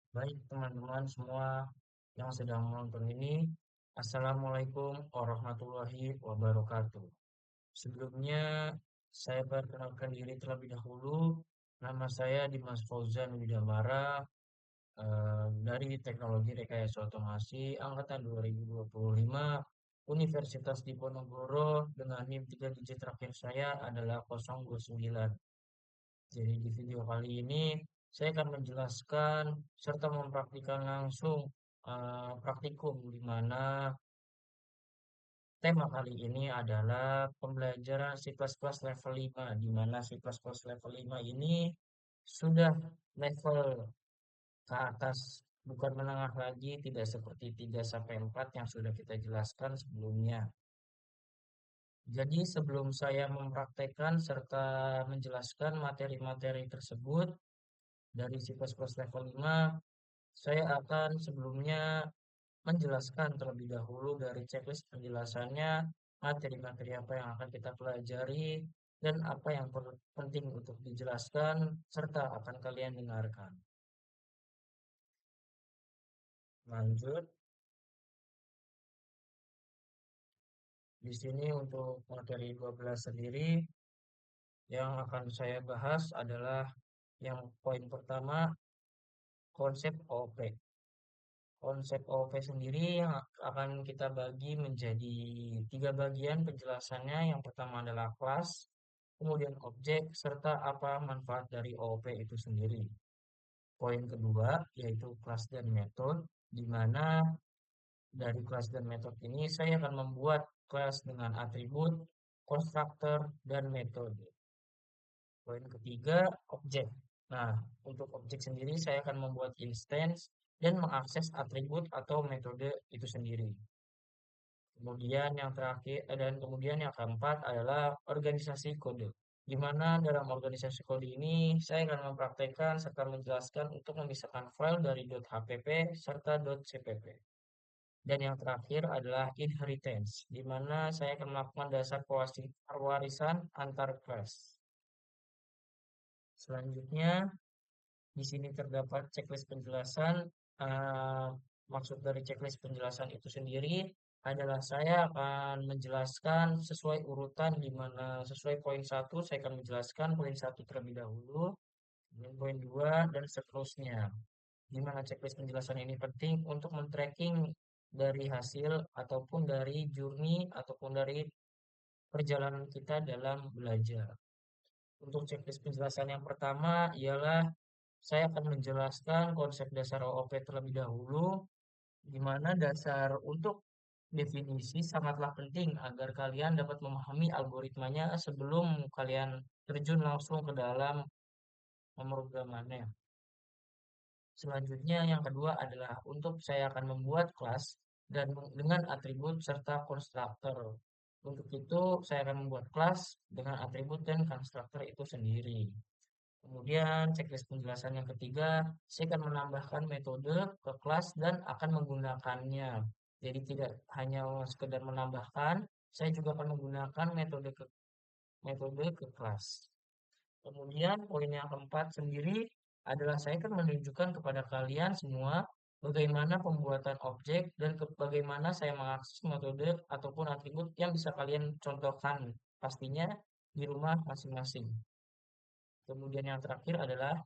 Baik teman-teman semua yang sedang menonton ini, Assalamualaikum warahmatullahi wabarakatuh. Sebelumnya, saya perkenalkan diri terlebih dahulu. Nama saya Dimas Fauzan Widamara dari Teknologi Rekayasa Otomasi Angkatan 2025 Universitas Diponegoro dengan NIM 3 digit terakhir saya adalah 029. Jadi di video kali ini saya akan menjelaskan serta mempraktikkan langsung praktikum di mana tema kali ini adalah pembelajaran C++ level 5 di mana C++ level 5 ini sudah level ke atas, bukan menengah lagi, tidak seperti 3 sampai 4 yang sudah kita jelaskan sebelumnya. Jadi sebelum saya mempraktekkan serta menjelaskan materi-materi tersebut dari C++ level 5, saya akan sebelumnya menjelaskan terlebih dahulu dari checklist penjelasannya, materi-materi apa yang akan kita pelajari, dan apa yang penting untuk dijelaskan, serta akan kalian dengarkan. Lanjut, di sini untuk materi 12 sendiri, yang akan saya bahas adalah yang poin pertama, konsep OOP. Konsep OOP sendiri yang akan kita bagi menjadi tiga bagian penjelasannya. Yang pertama adalah kelas, kemudian objek, serta apa manfaat dari OOP itu sendiri. Poin kedua yaitu kelas dan metode, di mana dari kelas dan metode ini saya akan membuat kelas dengan atribut, konstruktor, dan metode. Poin ketiga, objek. Nah, untuk objek sendiri saya akan membuat instance dan mengakses atribut atau metode itu sendiri. Kemudian yang terakhir dan kemudian yang keempat adalah organisasi kode. Di mana dalam organisasi kode ini saya akan mempraktekkan serta menjelaskan untuk memisahkan file dari .hpp serta .cpp. Dan yang terakhir adalah inheritance, di mana saya akan melakukan dasar pewarisan antar kelas. Selanjutnya, di sini terdapat checklist penjelasan. eh, Maksud dari checklist penjelasan itu sendiri adalah saya akan menjelaskan sesuai urutan di mana sesuai poin satu saya akan menjelaskan poin satu terlebih dahulu, kemudian poin 2 dan seterusnya. Di mana checklist penjelasan ini penting untuk men-tracking dari hasil ataupun dari journey ataupun dari perjalanan kita dalam belajar. Untuk checklist penjelasan yang pertama ialah saya akan menjelaskan konsep dasar OOP terlebih dahulu, di mana dasar untuk definisi sangatlah penting agar kalian dapat memahami algoritmanya sebelum kalian terjun langsung ke dalam pemrogramannya. Selanjutnya yang kedua adalah untuk saya akan membuat kelas dan dengan atribut serta konstruktor. Untuk itu saya akan membuat kelas dengan atribut dan konstruktor itu sendiri. Kemudian checklist penjelasan yang ketiga, saya akan menambahkan metode ke kelas dan akan menggunakannya. Jadi tidak hanya sekedar menambahkan, saya juga akan menggunakan metode ke kelas. Kemudian poin yang keempat sendiri adalah saya akan menunjukkan kepada kalian semua bagaimana pembuatan objek dan bagaimana saya mengakses metode ataupun atribut yang bisa kalian contohkan pastinya di rumah masing-masing. Kemudian yang terakhir adalah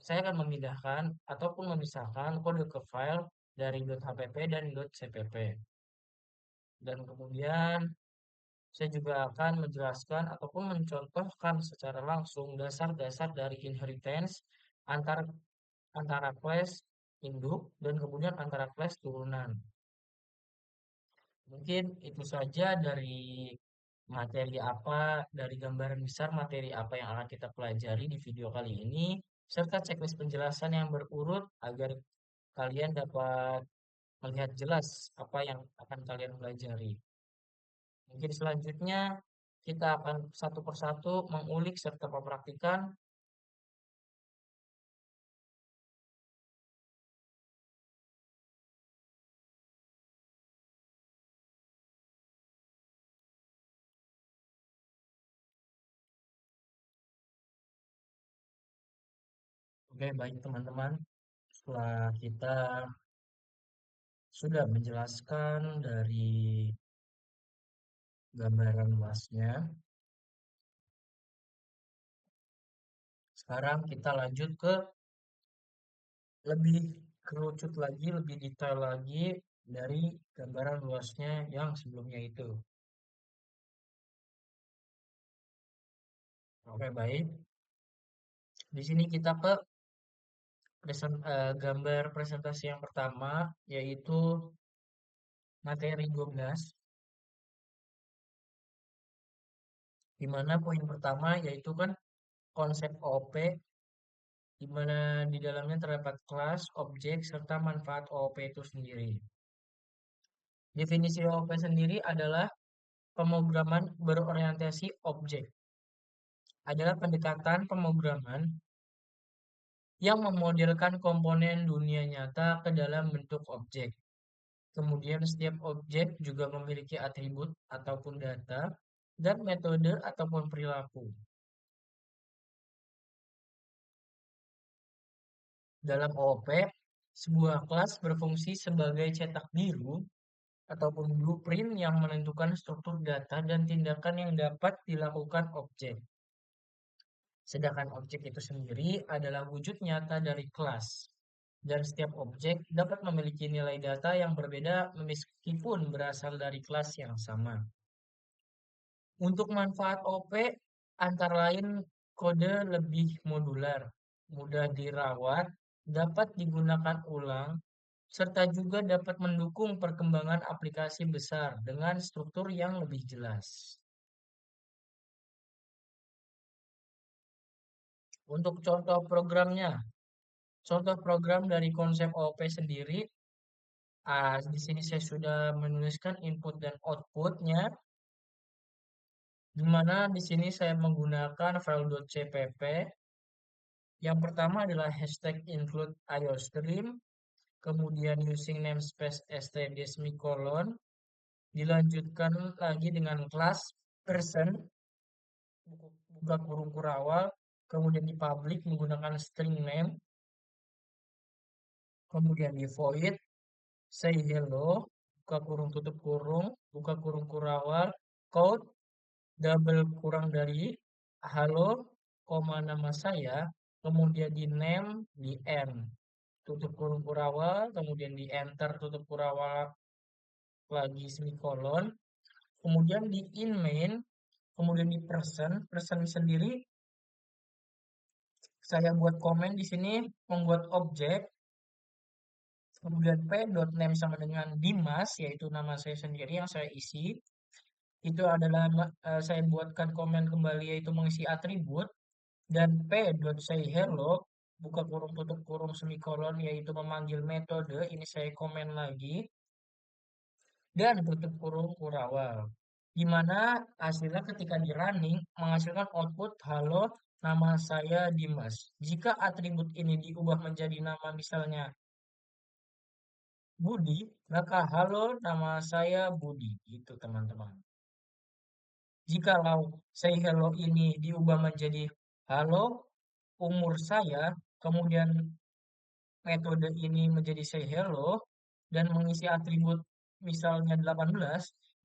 saya akan memindahkan ataupun memisahkan kode ke file dari .hpp dan .cpp. Dan kemudian saya juga akan menjelaskan ataupun mencontohkan secara langsung dasar-dasar dari inheritance antara antara class induk dan kemudian antara class turunan. Mungkin itu saja dari materi apa, dari gambaran besar materi apa yang akan kita pelajari di video kali ini, serta checklist penjelasan yang berurut agar kalian dapat melihat jelas apa yang akan kalian pelajari. Mungkin selanjutnya kita akan satu persatu mengulik serta mempraktikkan. Oke, baik teman-teman. Setelah kita sudah menjelaskan dari gambaran luasnya, sekarang kita lanjut ke lebih kerucut lagi, lebih detail lagi dari gambaran luasnya yang sebelumnya itu. Oke, baik. Di sini kita ke gambar presentasi yang pertama, yaitu materi 12, di mana poin pertama yaitu kan konsep OOP, di mana di dalamnya terdapat kelas, objek, serta manfaat OOP itu sendiri. Definisi OOP sendiri adalah pemrograman berorientasi objek. Adalah pendekatan pemrograman yang memodelkan komponen dunia nyata ke dalam bentuk objek. Kemudian setiap objek juga memiliki atribut ataupun data dan metode ataupun perilaku. Dalam OOP, sebuah kelas berfungsi sebagai cetak biru ataupun blueprint yang menentukan struktur data dan tindakan yang dapat dilakukan objek. Sedangkan objek itu sendiri adalah wujud nyata dari kelas. Dan setiap objek dapat memiliki nilai data yang berbeda meskipun berasal dari kelas yang sama. Untuk manfaat OP, antara lain kode lebih modular, mudah dirawat, dapat digunakan ulang, serta juga dapat mendukung perkembangan aplikasi besar dengan struktur yang lebih jelas. Untuk contoh programnya, contoh program dari konsep OOP sendiri, di sini saya sudah menuliskan input dan outputnya, di mana di sini saya menggunakan file.cpp. Yang pertama adalah hashtag include iostream, kemudian using namespace std semicolon, dilanjutkan lagi dengan kelas person, buka kurung kurawal, kemudian di public menggunakan string name, kemudian di void, say hello, buka kurung tutup kurung, buka kurung kurawal, code, double kurang dari halo, koma nama saya, kemudian di name, di end, tutup kurung kurawal, kemudian di enter tutup kurawal lagi semikolon, kemudian di in main, kemudian di person, person sendiri saya buat komen di sini membuat objek, kemudian p.name sama dengan Dimas, yaitu nama saya sendiri yang saya isi. Itu adalah saya buatkan komen kembali yaitu mengisi atribut, dan p.sayHello buka kurung tutup kurung semikolon yaitu memanggil metode, ini saya komen lagi, dan tutup kurung kurawal. Di mana hasilnya ketika di running menghasilkan output halo nama saya Dimas. Jika atribut ini diubah menjadi nama misalnya Budi, maka halo nama saya Budi. Itu teman-teman. Jikalau say hello ini diubah menjadi halo umur saya, kemudian metode ini menjadi say hello dan mengisi atribut misalnya 18,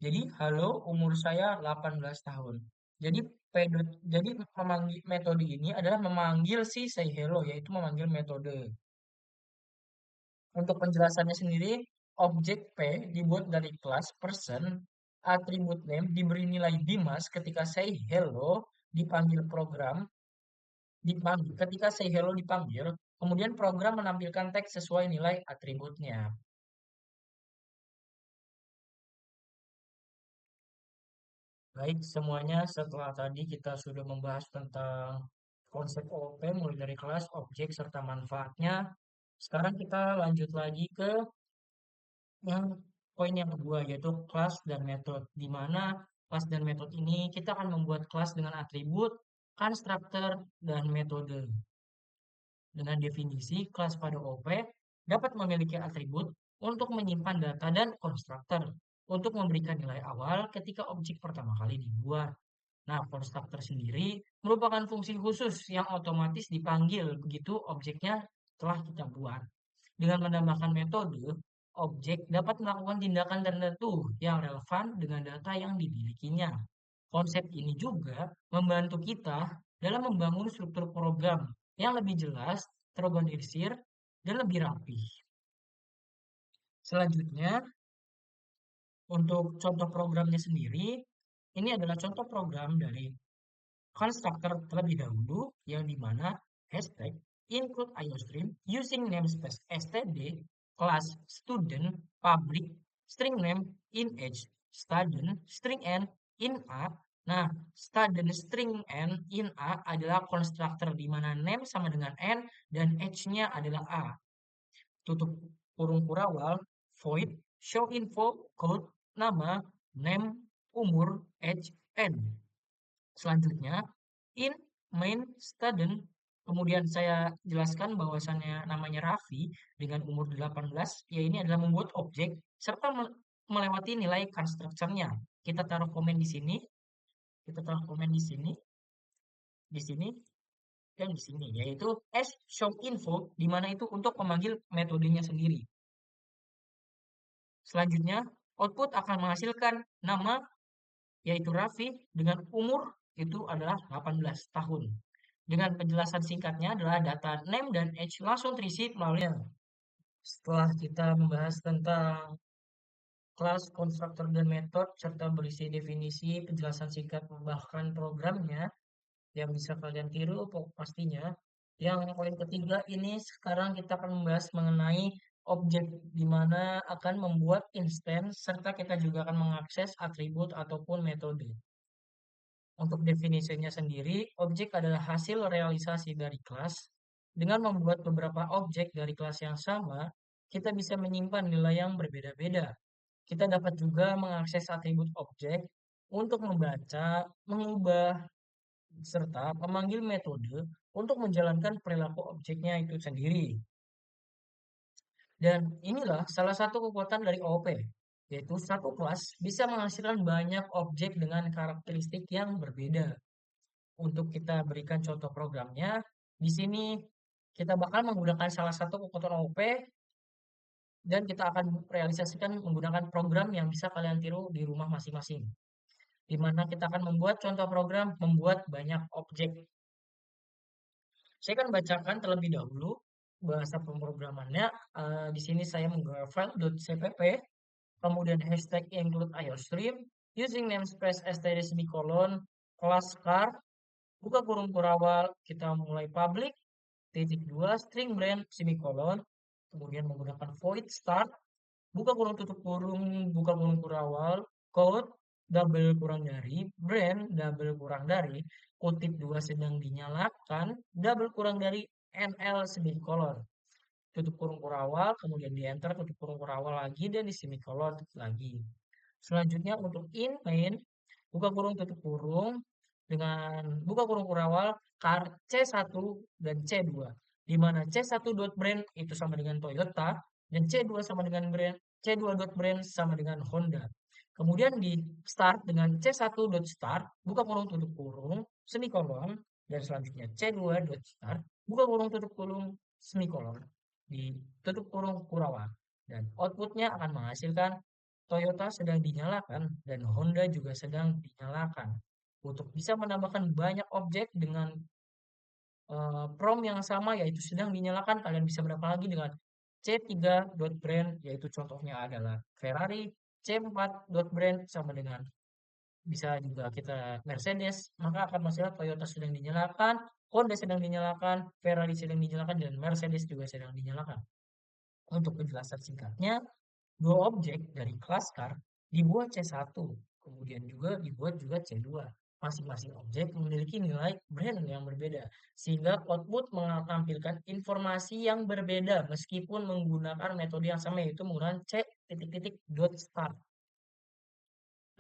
jadi halo umur saya 18 tahun. Jadi jadi memanggil metode ini adalah memanggil si say hello, yaitu memanggil metode. Untuk penjelasannya sendiri, objek P dibuat dari kelas person, atribut name diberi nilai Dimas ketika say hello dipanggil program, ketika say hello dipanggil, kemudian program menampilkan teks sesuai nilai atributnya. Baik, semuanya setelah tadi kita sudah membahas tentang konsep OOP mulai dari kelas, objek, serta manfaatnya. Sekarang kita lanjut lagi ke yang poin yang kedua yaitu kelas dan metode. Di mana kelas dan metode ini kita akan membuat kelas dengan atribut, konstruktor, dan metode. Dengan definisi, kelas pada OP dapat memiliki atribut untuk menyimpan data dan konstruktor untuk memberikan nilai awal ketika objek pertama kali dibuat. Nah, konstruktor sendiri merupakan fungsi khusus yang otomatis dipanggil begitu objeknya telah kita buat. Dengan menambahkan metode, objek dapat melakukan tindakan tertentu yang relevan dengan data yang dimilikinya. Konsep ini juga membantu kita dalam membangun struktur program yang lebih jelas, terorganisir, dan lebih rapi. Selanjutnya, untuk contoh programnya sendiri, ini adalah contoh program dari constructor terlebih dahulu, yang dimana hashtag include IOStream using namespace std, class student, public, string name, in age, student, string n, in a. Nah, student string n in a adalah constructor di mana name sama dengan n dan age-nya adalah a. Tutup kurung kurawal, void, show info, code, nama, name, umur, age, n. Selanjutnya, in main student, kemudian saya jelaskan bahwasannya namanya Raffi dengan umur 18, ya ini adalah membuat objek serta melewati nilai constructor-nya. Kita taruh komen di sini, kita taruh komen di sini, dan di sini, yaitu as show info, di mana itu untuk memanggil metodenya sendiri. Selanjutnya, output akan menghasilkan nama, yaitu Raffi, dengan umur itu adalah 18 tahun. Dengan penjelasan singkatnya adalah data name dan age langsung terisi melalui. Setelah kita membahas tentang kelas, konstruktor, dan metode, serta berisi definisi, penjelasan singkat, bahkan programnya, yang bisa kalian tiru pastinya. Yang poin ketiga ini sekarang kita akan membahas mengenai objek, di mana akan membuat instance, serta kita juga akan mengakses atribut ataupun metode. Untuk definisinya sendiri, objek adalah hasil realisasi dari kelas. Dengan membuat beberapa objek dari kelas yang sama, kita bisa menyimpan nilai yang berbeda-beda. Kita dapat juga mengakses atribut objek untuk membaca, mengubah, serta memanggil metode untuk menjalankan perilaku objeknya itu sendiri. Dan inilah salah satu kekuatan dari OOP, yaitu satu kelas bisa menghasilkan banyak objek dengan karakteristik yang berbeda. Untuk kita berikan contoh programnya, di sini kita bakal menggunakan salah satu kekuatan OOP dan kita akan realisasikan menggunakan program yang bisa kalian tiru di rumah masing-masing. Di mana kita akan membuat contoh program membuat banyak objek. Saya akan bacakan terlebih dahulu bahasa pemrogramannya. Di sini saya menggunakan file.cpp, kemudian hashtag include IOStream, using namespace std semicolon, class car, buka kurung kurawal, kita mulai public, titik 2, string brand, semicolon, kemudian menggunakan void start, buka kurung tutup kurung, buka kurung kurawal, code, double kurang dari, brand, double kurang dari, kutip 2 sedang dinyalakan, double kurang dari, NL semicolon, tutup kurung kurawal, kemudian di enter, tutup kurung kurawal lagi, dan di semicolon lagi. Selanjutnya untuk in main, buka kurung tutup kurung, dengan buka kurung kurawal, car C1 dan C2, di mana C1 dot brand itu sama dengan Toyota, dan C2 sama dengan brand, C2 dot brand sama dengan Honda. Kemudian di start dengan C1 dot start, buka kurung tutup kurung, semikolon, dan selanjutnya C2 dot start, buka kurung tutup kurung, semikolon, di tutup kurung kurawal. Dan outputnya akan menghasilkan Toyota sedang dinyalakan dan Honda juga sedang dinyalakan. Untuk bisa menambahkan banyak objek dengan prompt yang sama, yaitu sedang dinyalakan, kalian bisa menambah lagi dengan C3.brand, yaitu contohnya adalah Ferrari, C4.brand sama dengan bisa juga kita Mercedes, maka akan masalah Toyota sedang dinyalakan, Honda sedang dinyalakan, Ferrari sedang dinyalakan, dan Mercedes juga sedang dinyalakan. Untuk penjelasan singkatnya, dua objek dari kelas car dibuat C1, kemudian juga dibuat juga C2. Masing-masing objek memiliki nilai brand yang berbeda, sehingga output menampilkan informasi yang berbeda meskipun menggunakan metode yang sama, yaitu menggunakan C titik-titik dot start.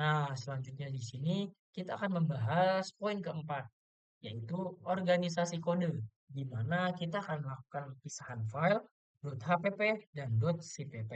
Nah, selanjutnya di sini kita akan membahas poin keempat, yaitu organisasi kode, di mana kita akan melakukan pempisahan file .hpp dan .cpp,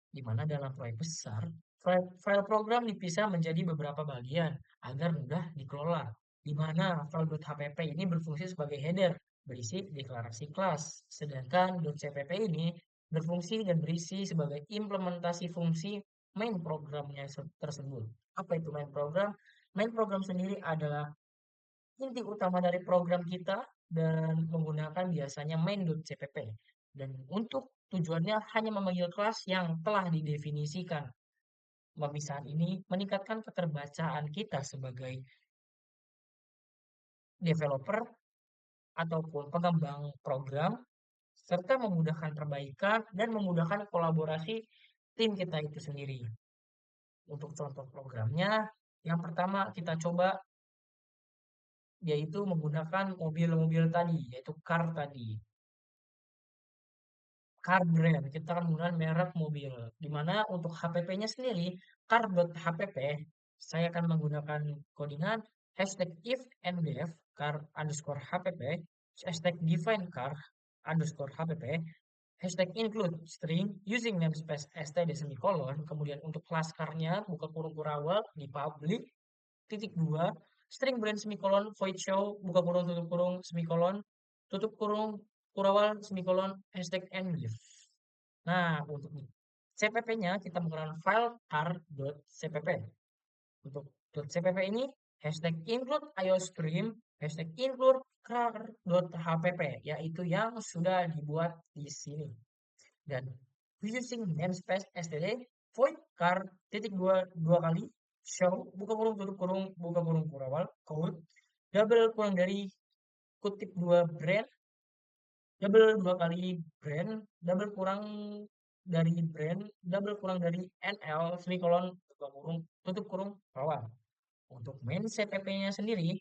di mana dalam proyek besar, file program dipisah menjadi beberapa bagian agar mudah dikelola, di mana file .hpp ini berfungsi sebagai header berisi deklarasi kelas, sedangkan .cpp ini berfungsi dan berisi sebagai implementasi fungsi main programnya tersebut. Apa itu main program? Main program sendiri adalah inti utama dari program kita dan menggunakan biasanya main.cpp. Dan untuk tujuannya hanya memanggil kelas yang telah didefinisikan. Pemisahan ini meningkatkan keterbacaan kita sebagai developer ataupun pengembang program, serta memudahkan perbaikan dan memudahkan kolaborasi tim kita itu sendiri. Untuk contoh programnya, yang pertama kita coba yaitu menggunakan mobil-mobil tadi, yaitu car tadi. Car brand, kita akan menggunakan merek mobil. Di mana untuk HPP-nya sendiri, car.hpp, saya akan menggunakan codingan hashtag if and def car underscore hpp, hashtag define car underscore hpp, hashtag include string using namespace std semikolon, kemudian untuk kelas car-nya buka kurung kurawal di public, titik dua, string brand semikolon void show buka kurung tutup kurung kurawal semikolon hashtag endlif. Nah, untuk CPP-nya kita menggunakan file car.cpp. Untuk .cpp ini hashtag include iostream, hashtag include car.hpp, yaitu yang sudah dibuat di sini. Dan using namespace std void car titik dua kali show buka kurung tutup kurung buka kurung kurawal code double kurang dari kutip dua brand double dua kali brand double kurang dari brand double kurang dari nl semikolon buka kurung tutup kurung kurawal. Untuk main cpp-nya sendiri,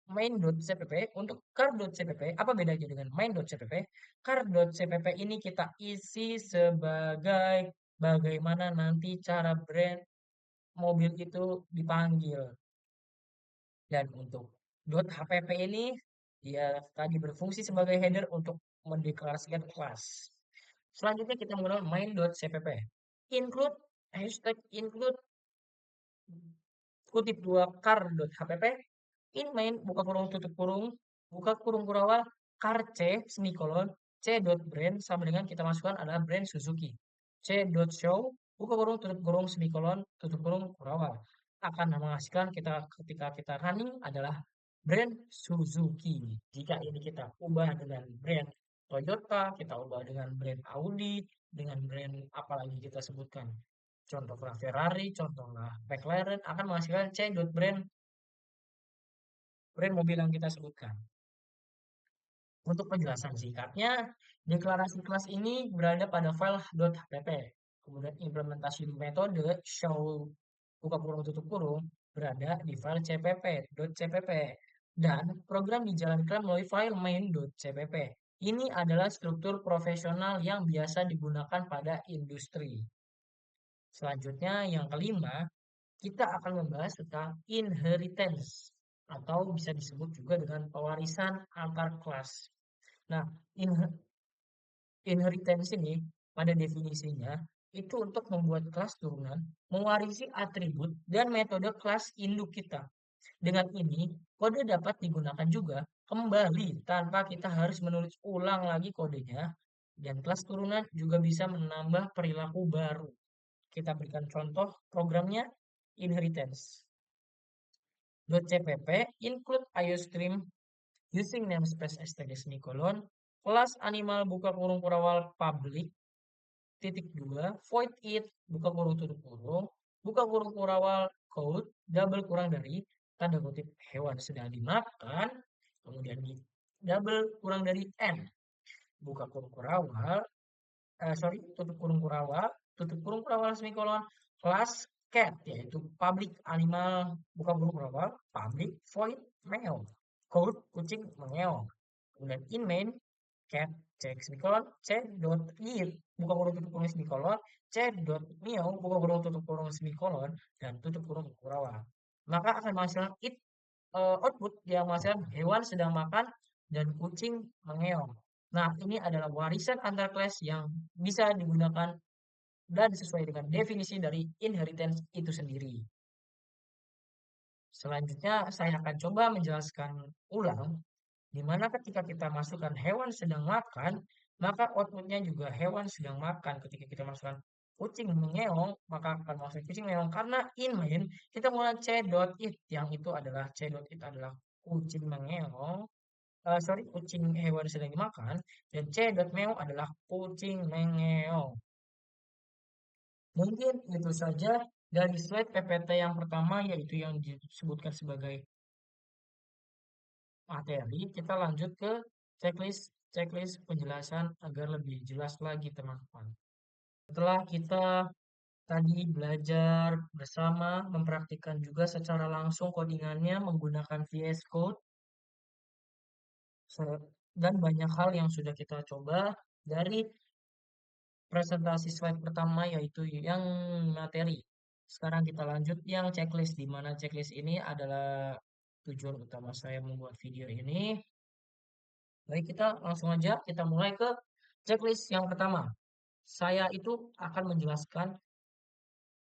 main.cpp untuk car.cpp, apa bedanya dengan main.cpp? Car.cpp ini kita isi sebagai bagaimana nanti cara brand mobil itu dipanggil. Dan untuk .hpp ini dia tadi berfungsi sebagai header untuk mendeklarasikan kelas. Selanjutnya kita menggunakan main.cpp. Include hashtag include kutip dua car.hpp in main buka kurung kurawal car c semikolon c dot brand sama dengan kita masukkan adalah brand Suzuki c dot show buka kurung tutup kurung semikolon tutup kurung kurawal akan menghasilkan kita ketika kita running adalah brand Suzuki. Jika ini kita ubah dengan brand Toyota, kita ubah dengan brand Audi, dengan brand apalagi kita sebutkan, contohnya Ferrari, contohnya McLaren, akan menghasilkan C dot brand brand mobil yang kita sebutkan. Untuk penjelasan singkatnya, deklarasi kelas ini berada pada file .hpp. Kemudian implementasi metode show buka kurung tutup kurung berada di file cpp.cpp. Dan program dijalankan melalui file main.cpp. Ini adalah struktur profesional yang biasa digunakan pada industri. Selanjutnya yang kelima, kita akan membahas tentang inheritance atau bisa disebut juga dengan pewarisan antar kelas. Nah, inheritance ini pada definisinya itu untuk membuat kelas turunan mewarisi atribut dan metode kelas induk kita. Dengan ini, kode dapat digunakan juga kembali tanpa kita harus menulis ulang lagi kodenya, dan kelas turunan juga bisa menambah perilaku baru. Kita berikan contoh programnya inheritance. .cpp include iostream using namespace std semikolon kelas animal buka kurung kurawal public titik dua void it buka kurung tutup kurung buka kurung kurawal code double kurang dari tanda kutip hewan sedang dimakan, kemudian di double kurang dari n buka kurung kurawal tutup kurung kurawal semikolon kelas cat yaitu public animal buka kurung kurawal public void meow code kucing mengeong. Kemudian in main cat cek semikolon c dot read buka kurung tutup kurung semikolon c dot meow buka kurung tutup kurung semikolon dan tutup kurung kurawal. Maka akan menghasilkan output yang menghasilkan hewan sedang makan dan kucing mengeong. Nah, ini adalah warisan antar kelas yang bisa digunakan dan sesuai dengan definisi dari inheritance itu sendiri. Selanjutnya, saya akan coba menjelaskan ulang di mana ketika kita masukkan hewan sedang makan, maka outputnya juga hewan sedang makan. Ketika kita masukkan kucing mengeong, maka akan masuk kucing mengeong karena in main kita menggunakan c.it yang itu adalah c.it adalah kucing mengeong. Sorry, kucing hewan sedang dimakan dan c.meow adalah kucing mengeong. Mungkin itu saja dari slide PPT yang pertama yaitu yang disebutkan sebagai materi. Kita lanjut ke checklist checklist penjelasan agar lebih jelas lagi teman-teman. Setelah kita tadi belajar bersama, mempraktikkan juga secara langsung codingannya menggunakan VS Code, dan banyak hal yang sudah kita coba dari presentasi slide pertama yaitu yang materi. Sekarang kita lanjut yang checklist, di mana checklist ini adalah tujuan utama saya membuat video ini. Baik, kita langsung aja kita mulai ke checklist yang pertama. Saya itu akan menjelaskan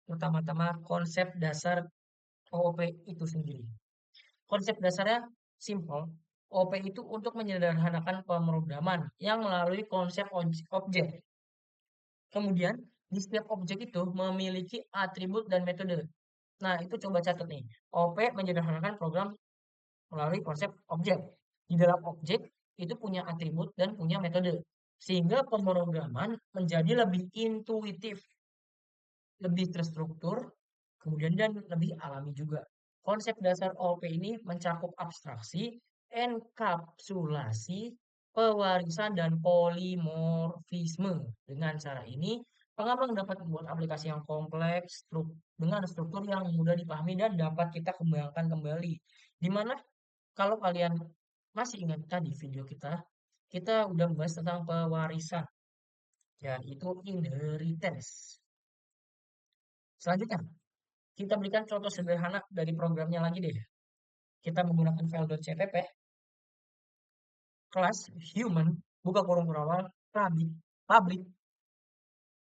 pertama-tama konsep dasar OOP itu sendiri. Konsep dasarnya simple. OOP itu untuk menyederhanakan pemrograman yang melalui konsep objek. Kemudian, di setiap objek itu memiliki atribut dan metode. Nah, itu coba catat nih. OOP menyederhanakan program melalui konsep objek. Di dalam objek itu punya atribut dan punya metode. Sehingga pemrograman menjadi lebih intuitif, lebih terstruktur, kemudian dan lebih alami juga. Konsep dasar OOP ini mencakup abstraksi, enkapsulasi, pewarisan, dan polimorfisme. Dengan cara ini, pengembang dapat membuat aplikasi yang kompleks dengan struktur yang mudah dipahami dan dapat kita kembangkan kembali. Dimana kalau kalian masih ingat tadi video kita udah membahas tentang pewarisan, yaitu inheritance. Selanjutnya, kita berikan contoh sederhana dari programnya lagi deh. Kita menggunakan file.cpp, kelas human, buka kurung awal, public,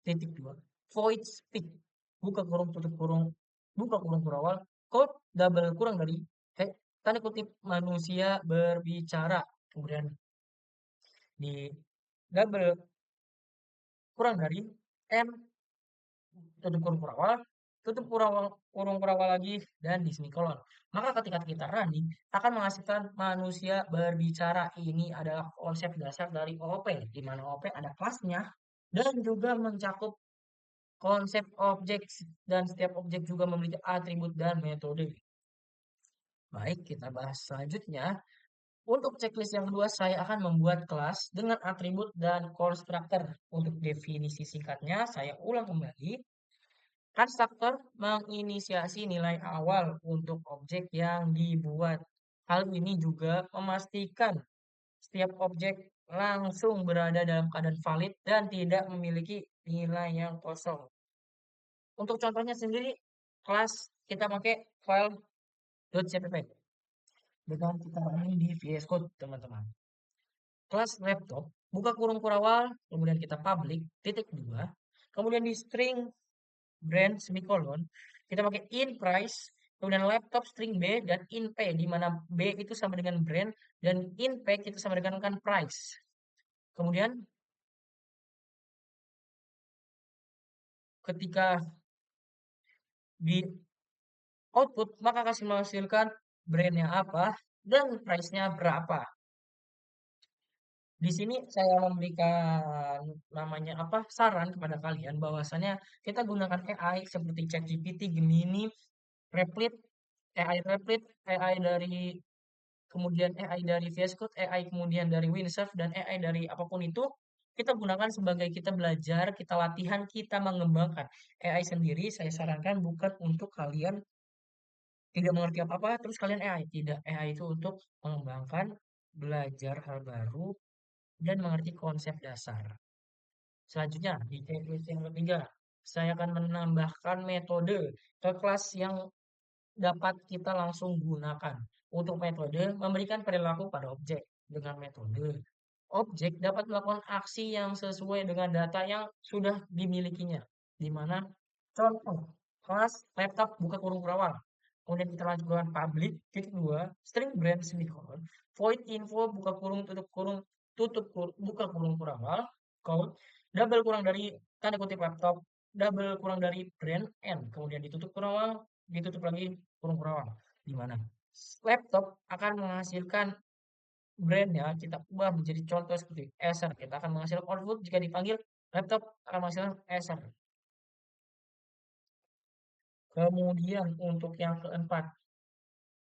titik dua, void speak, buka kurung tutup kurung, buka kurung awal, code double kurang dari, tanda kutip manusia berbicara, kemudian di double kurang dari, m, tutup kurung awal, tutup kurung awal lagi, dan di semikolon. Maka ketika kita running, akan menghasilkan manusia berbicara. Ini adalah konsep dasar dari OOP, di mana OOP ada kelasnya, dan juga mencakup konsep objek, dan setiap objek juga memiliki atribut dan metode. Baik, kita bahas selanjutnya. Untuk checklist yang kedua, saya akan membuat kelas dengan atribut dan constructor. Untuk definisi singkatnya, saya ulang kembali. Konstruktor menginisiasi nilai awal untuk objek yang dibuat. Hal ini juga memastikan setiap objek langsung berada dalam keadaan valid dan tidak memiliki nilai yang kosong. Untuk contohnya sendiri, kelas kita pakai file.cpp dengan kita running di VS Code, teman-teman. Kelas laptop, buka kurung kurawal, kemudian kita public, titik 2, kemudian di string brand semikolon, kita pakai in price, kemudian laptop string B dan in P, di mana B itu sama dengan brand dan in P kita sama dengan kan price. Kemudian ketika di output maka kasih menghasilkan brandnya apa dan price-nya berapa. Di sini saya memberikan namanya apa saran kepada kalian bahwasanya kita gunakan AI seperti ChatGPT, Gemini, Replit, AI Replit, AI dari kemudian AI dari VS Code, AI kemudian dari Windsurf, dan AI dari apapun itu, kita gunakan sebagai kita belajar, kita latihan, kita mengembangkan. AI sendiri saya sarankan bukan untuk kalian tidak mengerti apa-apa, terus kalian AI. Tidak, AI itu untuk mengembangkan, belajar hal baru, dan mengerti konsep dasar. Selanjutnya, di checklist yang ketiga, saya akan menambahkan metode ke kelas yang dapat kita langsung gunakan. Untuk metode, memberikan perilaku pada objek. Dengan metode, objek dapat melakukan aksi yang sesuai dengan data yang sudah dimilikinya. Di mana contoh, kelas laptop buka kurung perawal. Kemudian kita lanjutkan public, titik 2, string brand semikolon, void info buka kurung tutup kurung buka kurung kurawal, code, double kurang dari tanda kutip laptop, double kurang dari brand, N, kemudian ditutup kurawal, ditutup lagi kurung kurawal. Di mana laptop akan menghasilkan brand ya, kita ubah menjadi contoh seperti Acer. Kita akan menghasilkan output jika dipanggil laptop akan menghasilkan Acer. Kemudian untuk yang keempat,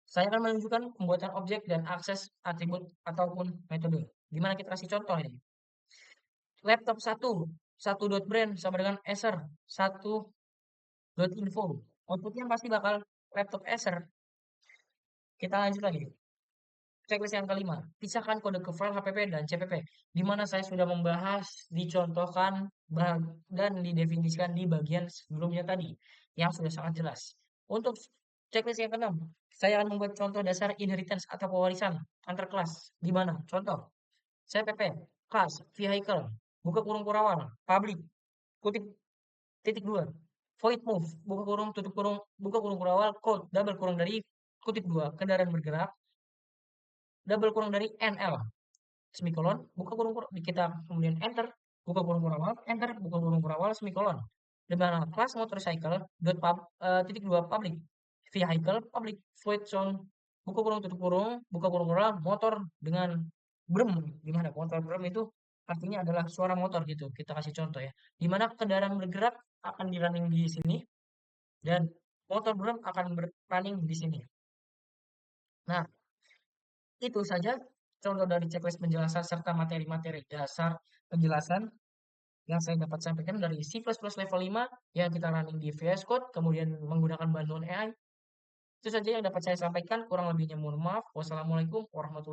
saya akan menunjukkan pembuatan objek dan akses atribut ataupun metode. Gimana kita kasih contoh ini? Laptop satu dot brand sama dengan Acer, satu dot info. Outputnya pasti bakal laptop Acer. Kita lanjut lagi. Checklist yang kelima, pisahkan kode ke file HPP dan CPP, di mana saya sudah membahas, dicontohkan, dan didefinisikan di bagian sebelumnya tadi, yang sudah sangat jelas. Untuk checklist yang keenam, saya akan membuat contoh dasar inheritance atau pewarisan antar kelas. Di mana? Contoh, CPP, class, vehicle, buka kurung kurawal, public, kutip titik dua, void move, buka kurung, tutup kurung, buka kurung kurawal, code, double kurung dari kutip dua, kendaraan bergerak, double kurung dari NL, semikolon, buka kurung kita kemudian enter, buka kurung kurawal, enter, buka kurung kurawal, semikolon. Di mana kelas motorcycle titik dua public, vehicle public, void zone, buka kurung tutup kurung, buka kurung kurawal, motor dengan brem. Di mana motor brem itu artinya adalah suara motor gitu. Kita kasih contoh ya. Di mana kendaraan bergerak akan di running di sini dan motor brem akan running di sini. Nah, itu saja contoh dari checklist penjelasan serta materi-materi dasar penjelasan yang saya dapat sampaikan dari C++ level 5 yang kita running di VS Code, kemudian menggunakan bantuan AI. Itu saja yang dapat saya sampaikan, kurang lebihnya mohon maaf. Wassalamualaikum warahmatullahi wabarakatuh.